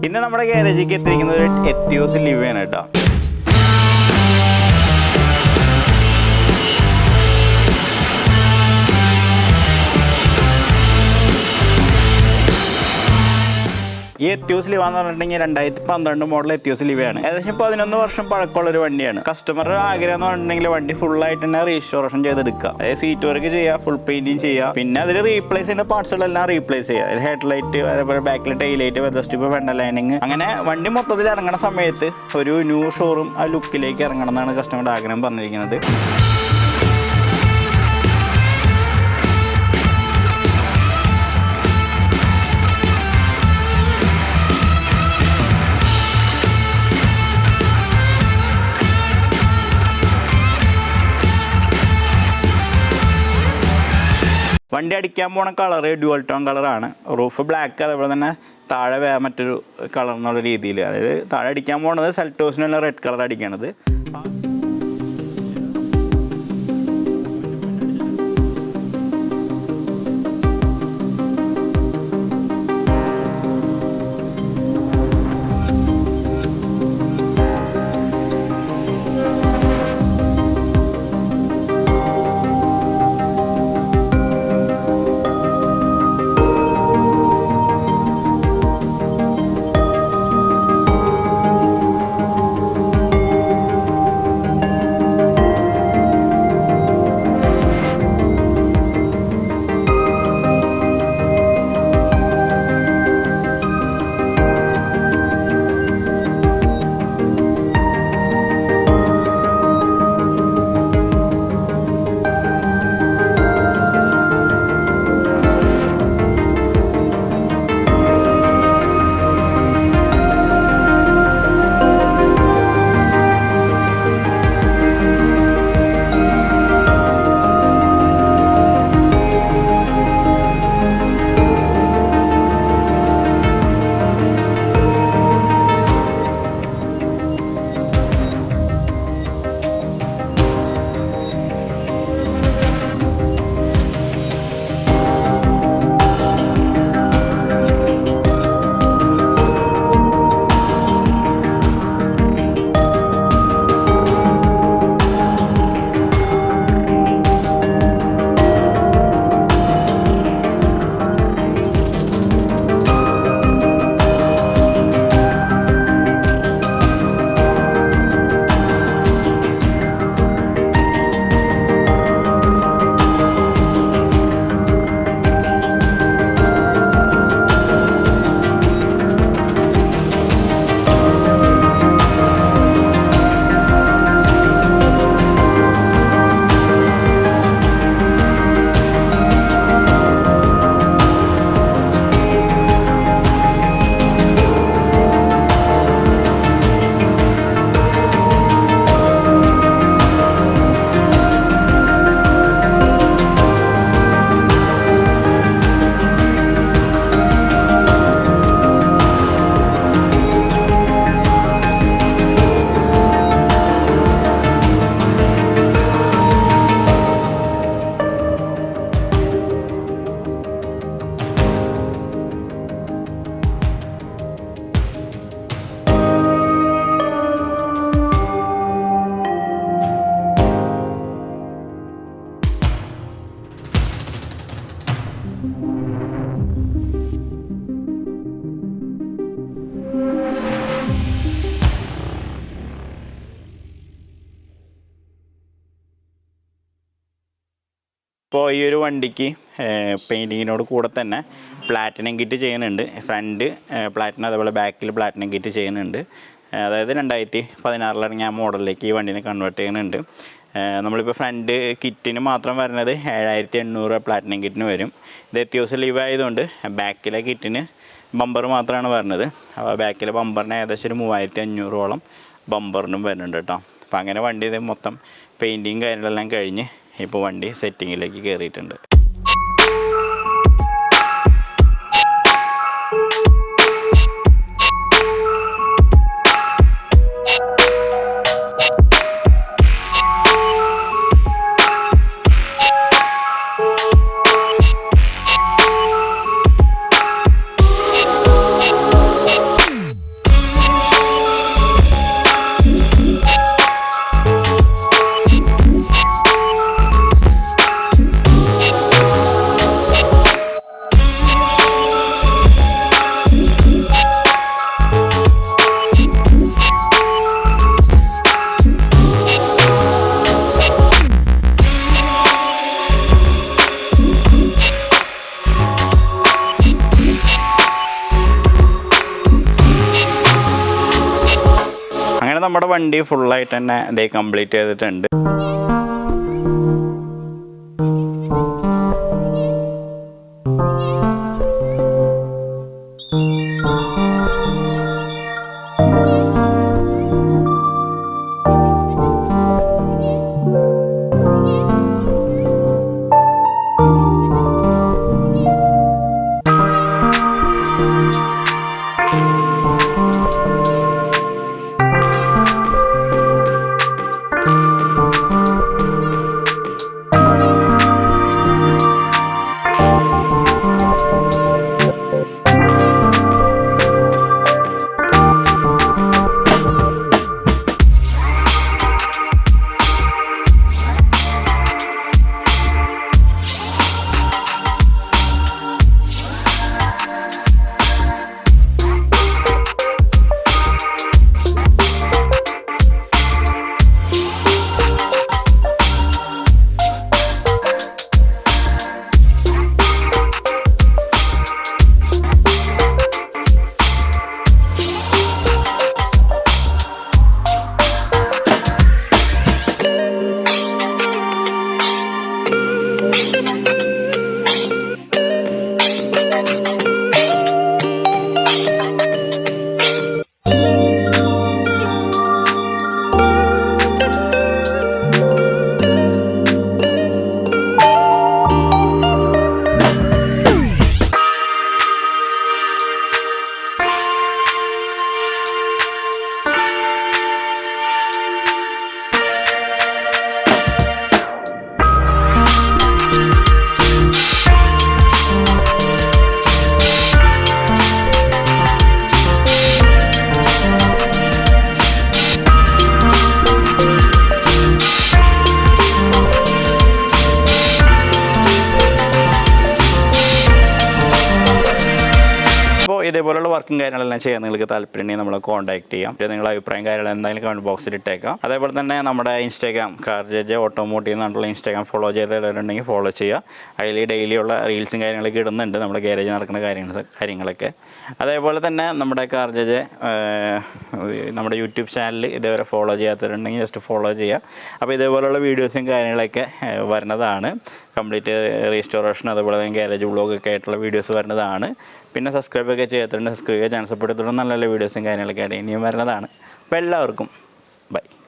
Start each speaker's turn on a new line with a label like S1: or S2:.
S1: ഇന്ന് നമ്മുടെ ഗാരേജിലേക്ക് എത്തിയിരിക്കുന്നത് ഒരു എത്തിയോസ് ലിവയാണ് കേട്ടോ. ഈ എത്തിയോസ് ലിവ എന്ന് പറഞ്ഞിട്ടുണ്ടെങ്കിൽ 2012 മോഡൽ എത്തിയോസ് ലിവയാണ്. ഏകദേശം 11 വർഷം പഴക്കമുള്ളൊരു വണ്ടിയാണ്. കസ്റ്റമറുടെ ആഗ്രഹം എന്ന് പറഞ്ഞിട്ടുണ്ടെങ്കിൽ വണ്ടി ഫുള്ളായിട്ട് തന്നെ റീസ്റ്റോറേഷൻ ചെയ്തെടുക്കുക. അതായത് സീറ്റ് വർക്ക് ചെയ്യുക, ഫുൾ പെയിന്റിങ് ചെയ്യുക, പിന്നെ അതിൽ റീപ്ലേസ് ചെയ്യുന്ന പാർട്സുകളെല്ലാം റീപ്ലേസ് ചെയ്യുക. അതിൽ ഹെഡ് ലൈറ്റ്, അതേപോലെ ബാക്കിൽ ടൈൽ ലൈറ്റ്, വെതർ സ്ട്രിപ്പ്, വെണ്ട ലൈനിങ്, അങ്ങനെ വണ്ടി മൊത്തത്തിൽ ഇറങ്ങുന്ന സമയത്ത് ഒരു ന്യൂ ഷോറൂം ആ ലുക്കിലേക്ക് ഇറങ്ങണം എന്നാണ് കസ്റ്റമറുടെ ആഗ്രഹം പറഞ്ഞിരിക്കുന്നത്. വണ്ടി അടിക്കാൻ പോണ കളറ് ഡ്യുവൽ ടോൺ കളറാണ്. റൂഫ് ബ്ലാക്ക്, അതേപോലെ തന്നെ താഴെ മറ്റൊരു കളർ എന്നുള്ള രീതിയിൽ. അതായത് താഴെ അടിക്കാൻ പോണത് സെൽറ്റോസിനുള്ള റെഡ് കളർ അടിക്കണത്. ഇപ്പോൾ ഈ ഒരു വണ്ടിക്ക് പെയിൻറ്റിങ്ങിനോട് കൂടെ തന്നെ പ്ലാറ്റിനം കിറ്റ് ചെയ്യുന്നുണ്ട്. ഫ്രണ്ട് പ്ലാറ്റിനം, അതേപോലെ ബാക്കിൽ പ്ലാറ്റിനം കിറ്റ് ചെയ്യുന്നുണ്ട്. അതായത് 2016 ഇറങ്ങിയ മോഡലിലേക്ക് ഈ വണ്ടീനെ കൺവേർട്ട് ചെയ്യുന്നുണ്ട്. നമ്മളിപ്പോൾ ഫ്രണ്ട് കിറ്റിന് മാത്രം വരുന്നത് 7800 പ്ലാറ്റിനം കിറ്റിന് വരും. ഇത് എത്തിയോസ് ലീവ് ആയതുകൊണ്ട് ബാക്കിലെ കിറ്റിന് ബമ്പർ മാത്രമാണ് വരുന്നത്. അപ്പോൾ ബാക്കിലെ ബമ്പറിന് ഏകദേശം ഒരു 3500ഓളം ബമ്പറിനും വരുന്നുണ്ട് കേട്ടോ. അപ്പോൾ അങ്ങനെ വണ്ടി ഇത് മൊത്തം പെയിൻറ്റിങ് കാര്യങ്ങളെല്ലാം കഴിഞ്ഞ് ഇപ്പോൾ വണ്ടി സെറ്റിങ്ങിലേക്ക് കയറിയിട്ടുണ്ട്. നമ്മുടെ വണ്ടി ഫുള്ളായിട്ട് തന്നെ ഇതേ കംപ്ലീറ്റ് ചെയ്തിട്ടുണ്ട്. ഇതേപോലുള്ള വർക്കും കാര്യങ്ങളെല്ലാം ചെയ്യാൻ നിങ്ങൾക്ക് താല്പര്യമുണ്ടെങ്കിൽ നമ്മളെ കോൺടാക്ട് ചെയ്യാം. നിങ്ങളുടെ അഭിപ്രായം കാര്യങ്ങൾ എന്തായാലും കമൻറ്റ് ബോക്സിൽ ഇട്ടേക്കാം. അതേപോലെ തന്നെ നമ്മുടെ ഇൻസ്റ്റാഗ്രാം CarJJ ഓട്ടോമോട്ടീവ് എന്നുള്ള ഇൻസ്റ്റാഗ്രാം ഫോളോ ചെയ്തിട്ടുണ്ടെങ്കിൽ ഫോളോ ചെയ്യുക. അതിൽ ഡെയിലിയുള്ള റീൽസും കാര്യങ്ങളൊക്കെ ഇടുന്നുണ്ട്, നമ്മുടെ ഗാരേജ് നടക്കുന്ന കാര്യങ്ങളൊക്കെ. അതേപോലെ തന്നെ നമ്മുടെ CarJJ നമ്മുടെ യൂട്യൂബ് ചാനൽ ഇതേവരെ ഫോളോ ചെയ്യാത്തവരുണ്ടെങ്കിൽ ജസ്റ്റ് ഫോളോ ചെയ്യുക. അപ്പോൾ ഇതേപോലുള്ള വീഡിയോസും കാര്യങ്ങളൊക്കെ വരുന്നതാണ്. കംപ്ലീറ്റ് റീസ്റ്റോറേഷൻ അതുപോലെ തന്നെ ഗാരേജ് വ്ളോഗൊക്കെ ആയിട്ടുള്ള വീഡിയോസ് വരുന്നതാണ്. പിന്നെ സബ്സ്ക്രൈബൊക്കെ ചെയ്യാത്തതുകൊണ്ട് സബ്സ്ക്രൈബ് ചെയ്യാൻ ചാൻസ് പെടുത്തുള്ള നല്ല നല്ല വീഡിയോസും കാര്യങ്ങളൊക്കെ ആയിട്ട് ഇനിയും വരുന്നതാണ്. അപ്പോൾ എല്ലാവർക്കും ബൈ.